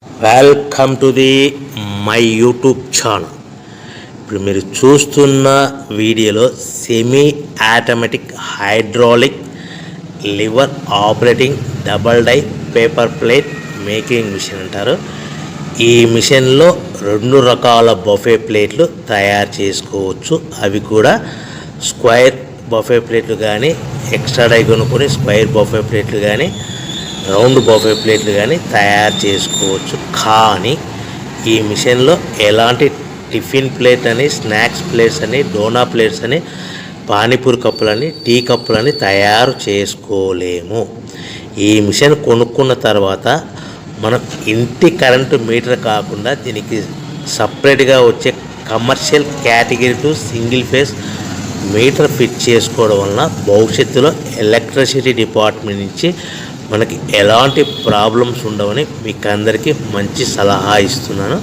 Welcome to the my YouTube channel. ఇప్పుడు మీరు చూస్తున్న వీడియోలో semi automatic hydraulic lever operating double die paper plate making machine అంటారు. ఈ మిషన్లో 2 రకాల బఫే ప్లేట్లు తయారు చేసుకోవచ్చు. అవి కూడా స్క్వేర్ బఫే ప్లేట్లు కానీ, ఎక్స్ట్రా డై కొనుక్కొని స్క్వేర్ బఫే ప్లేట్లు కానీ, రౌండ్ బఫే ప్లేట్లు కానీ తయారు చేసుకోవచ్చు. కానీ ఈ మిషన్లో ఎలాంటి టిఫిన్ ప్లేట్ అని, స్నాక్స్ ప్లేట్స్ అని, డోనా ప్లేట్స్ అని, పానీపూరి కప్పులని, టీ కప్పులని తయారు చేసుకోలేము. ఈ మిషన్ కొనుక్కున్న తర్వాత మనం ఇంటి కరెంటు మీటర్ కాకుండా దీనికి సపరేట్గా వచ్చే commercial category to single phase metre fit చేసుకోవడం వలన భవిష్యత్తులో ఎలక్ట్రిసిటీ డిపార్ట్మెంట్ నుంచి మనకి ఎలాంటి ప్రాబ్లమ్స్ ఉండవని మీకు అందరికీ మంచి సలహా ఇస్తున్నాను.